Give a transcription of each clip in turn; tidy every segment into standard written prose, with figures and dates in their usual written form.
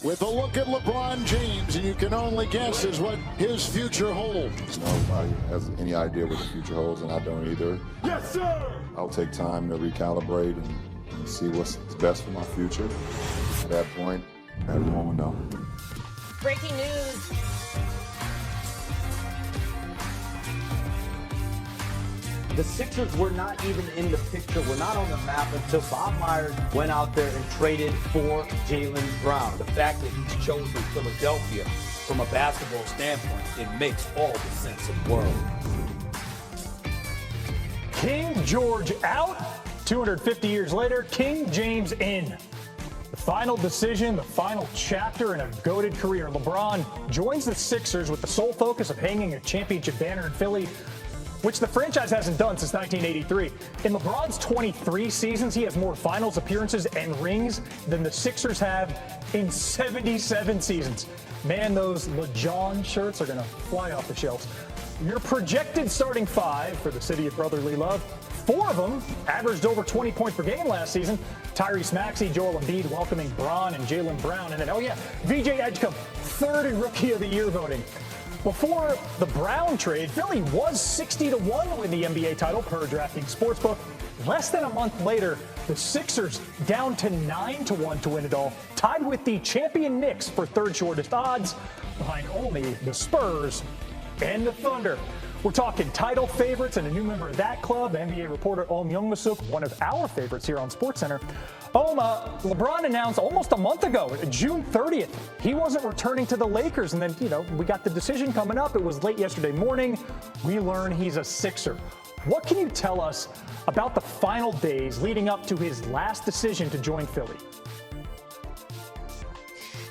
with a look at LeBron James, and you can only guess is what his future holds. Nobody has any idea what the future holds, and I don't either. Yes, sir! I'll take time to recalibrate and see what's best for my future. At that point, everyone will know. Breaking news. The Sixers were not even in the picture, were not on the map until Bob Myers went out there and traded for Jaylen Brown. The fact that he's chosen Philadelphia from a basketball standpoint, it makes all the sense in the world. King George out. 250 years later, King James in. The final decision, the final chapter in a goated career. LeBron joins the Sixers with the sole focus of hanging a championship banner in Philly, which the franchise hasn't done since 1983. In LeBron's 23 seasons, he has more finals appearances and rings than the Sixers have in 77 seasons. Man, those LeJohn shirts are going to fly off the shelves. Your projected starting five for the city of brotherly love, 4 of them averaged over 20 points per game last season. Tyrese Maxey, Joel Embiid welcoming Bron and Jaylen Brown. And then, VJ Edgecombe, 3rd in Rookie of the Year voting. Before the Brown trade, Philly was 60-1 to win the NBA title per DraftKings Sportsbook. Less than a month later, the Sixers down to 9-1 to win it all, tied with the champion Knicks for 3rd shortest odds, behind only the Spurs and the Thunder. We're talking title favorites and a new member of that club, NBA reporter Om Youngmasuk, one of our favorites here on SportsCenter. LeBron announced almost a month ago, June 30th, he wasn't returning to the Lakers. And then, we got the decision coming up. It was late yesterday morning. We learn he's a Sixer. What can you tell us about the final days leading up to his last decision to join Philly?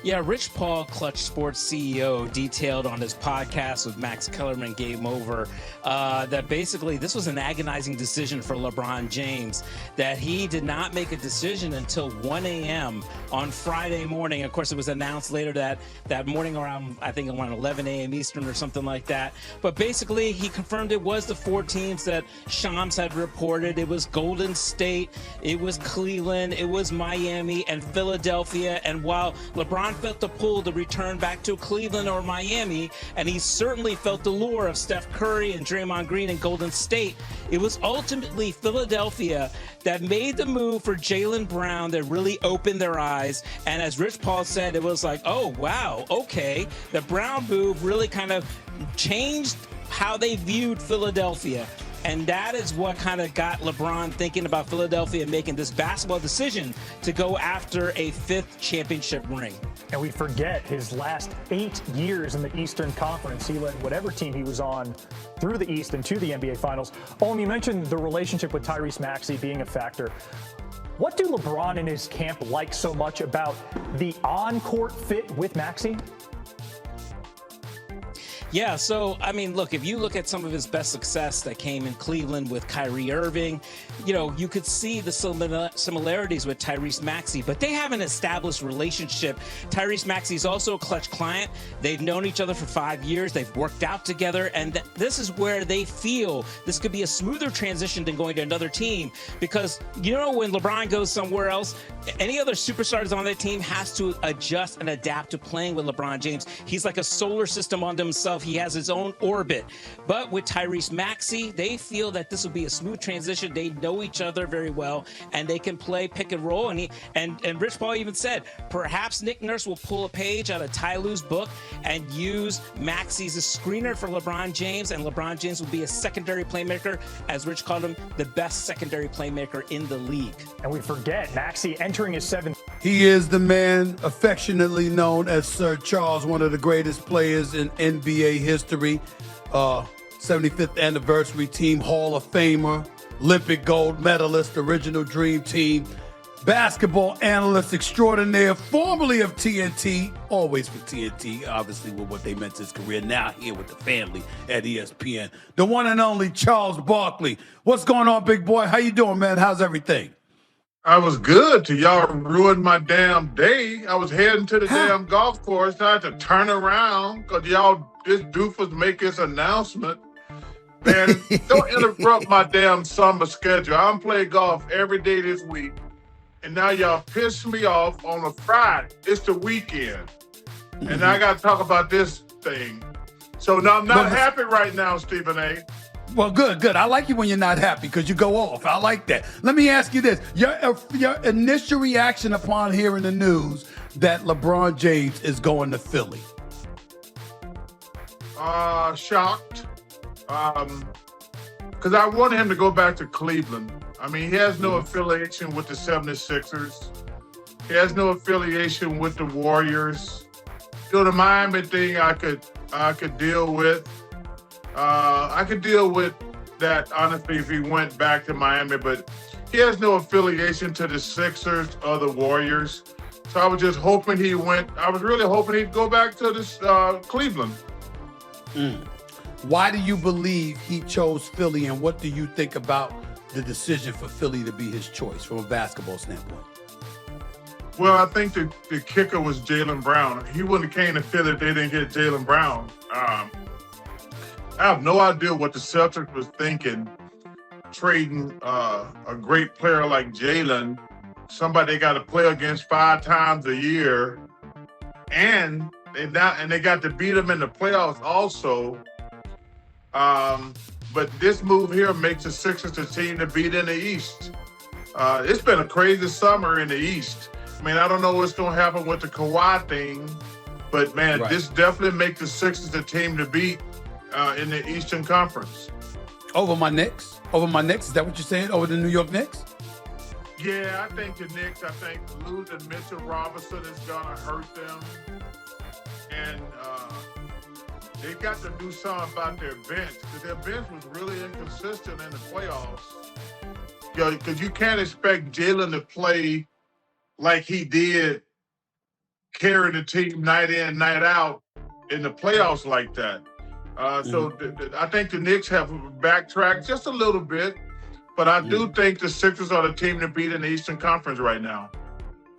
Yeah, Rich Paul, Clutch Sports CEO, detailed on his podcast with Max Kellerman Game Over that basically this was an agonizing decision for LeBron James, that he did not make a decision until 1 a.m. on Friday morning. Of course, it was announced later that morning around 11 a.m. Eastern or something like that. But basically, he confirmed it was the 4 teams that Shams had reported. It was Golden State, it was Cleveland, it was Miami, and Philadelphia. And while LeBron felt the pull to return back to Cleveland or Miami, and he certainly felt the lure of Steph Curry and Draymond Green and Golden State, it was ultimately Philadelphia that made the move for Jaylen Brown that really opened their eyes. And as Rich Paul said, it was like, oh, wow, okay. The Brown move really kind of changed how they viewed Philadelphia. And that is what kind of got LeBron thinking about Philadelphia making this basketball decision to go after a 5th championship ring. And we forget his last 8 years in the Eastern Conference. He led whatever team he was on through the East and to the NBA Finals. You mentioned the relationship with Tyrese Maxey being a factor. What do LeBron and his camp like so much about the on-court fit with Maxey? Yeah, so, look, if you look at some of his best success that came in Cleveland with Kyrie Irving, you could see the similarities with Tyrese Maxey, but they have an established relationship. Tyrese Maxey is also a Clutch client. They've known each other for 5 years. They've worked out together, and this is where they feel this could be a smoother transition than going to another team, because, when LeBron goes somewhere else, any other superstars on that team has to adjust and adapt to playing with LeBron James. He's like a solar system unto himself. He has his own orbit. But with Tyrese Maxey, they feel that this will be a smooth transition. They know each other very well, and they can play pick and roll. And Rich Paul even said, perhaps Nick Nurse will pull a page out of Ty Lue's book and use Maxey as a screener for LeBron James, and LeBron James will be a secondary playmaker, as Rich called him, the best secondary playmaker in the league. And we forget, Maxey entering his 7th. He is the man affectionately known as Sir Charles, one of the greatest players in NBA history. 75th anniversary team, Hall of Famer, Olympic gold medalist, original dream team, basketball analyst extraordinaire, formerly of TNT, always for TNT, obviously with what they meant to his career, now here with the family at ESPN. The one and only Charles Barkley. What's going on, big boy? How you doing, man? How's everything? I was good till y'all ruined my damn day. I was heading to the damn golf course. I had to turn around because this doofus make this announcement. Man, don't interrupt my damn summer schedule. I'm playing golf every day this week. and now y'all piss me off on a Friday. It's the weekend. And I got to talk about this thing. So now I'm not happy right now, Stephen A. Well, good. I like you when you're not happy because you go off. I like that. Let me ask you this. Your initial reaction upon hearing the news that LeBron James is going to Philly? Shocked. Because I wanted him to go back to Cleveland. I mean, he has no affiliation with the 76ers. He has no affiliation with the Warriors. The Miami thing I could deal with. I could deal with that, honestly, if he went back to Miami, but he has no affiliation to the Sixers or the Warriors. So I was just hoping I was really hoping he'd go back to this Cleveland. Why do you believe he chose Philly, and what do you think about the decision for Philly to be his choice from a basketball standpoint? Well, I think the kicker was Jaylen Brown. He wouldn't have came to Philly if they didn't get Jaylen Brown. I have no idea what the Celtics was thinking, trading a great player like Jaylen, somebody they got to play against 5 times a year, and they got to beat him in the playoffs also. But this move here makes the Sixers the team to beat in the East. It's been a crazy summer in the East. I mean, I don't know what's going to happen with the Kawhi thing, but man, This definitely makes the Sixers the team to beat in the Eastern Conference. Over my Knicks? Is that what you're saying? Over the New York Knicks? Yeah, I think the Knicks, losing Mitchell Robinson is going to hurt them. And they got to do something about their bench, because their bench was really inconsistent in the playoffs. Because you can't expect Jaylen to play like he did, carry the team night in, night out in the playoffs like that. So I think the Knicks have backtracked just a little bit, but I do think the Sixers are the team to beat in the Eastern Conference right now.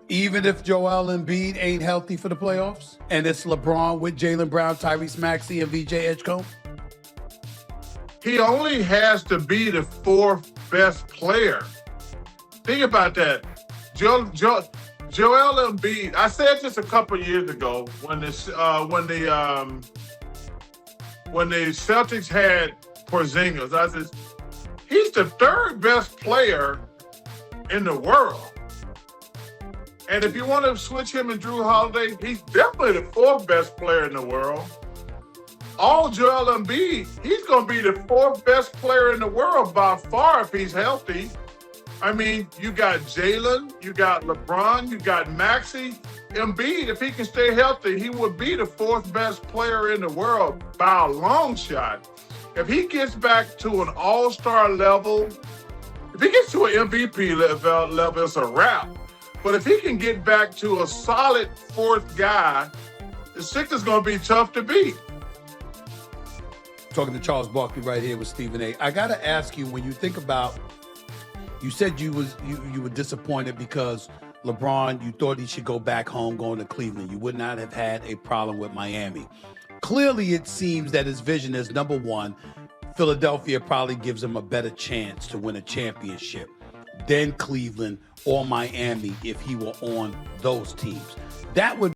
Even if Joel Embiid ain't healthy for the playoffs, and it's LeBron with Jaylen Brown, Tyrese Maxey, and VJ Edgecombe? He only has to be the 4th best player. Think about that. Joel Embiid, I said this a couple years ago when the Celtics had Porzingis. I said, he's the 3rd best player in the world. And if you want to switch him and Drew Holiday, he's definitely the 4th best player in the world. All Joel Embiid, he's going to be the 4th best player in the world by far if he's healthy. I mean, you got Jaylen, you got LeBron, you got Maxey. Embiid, if he can stay healthy, he would be the 4th best player in the world by a long shot. If he gets back to an all-star level, if he gets to an MVP level, it's a wrap. But if he can get back to a solid 4th guy, the Sixers going to be tough to beat. Talking to Charles Barkley right here with Stephen A. I got to ask you, when you think about, you said you were disappointed because LeBron, you thought he should go back home, going to Cleveland. You would not have had a problem with Miami. Clearly, it seems that his vision is, number one, Philadelphia probably gives him a better chance to win a championship than Cleveland or Miami if he were on those teams. That would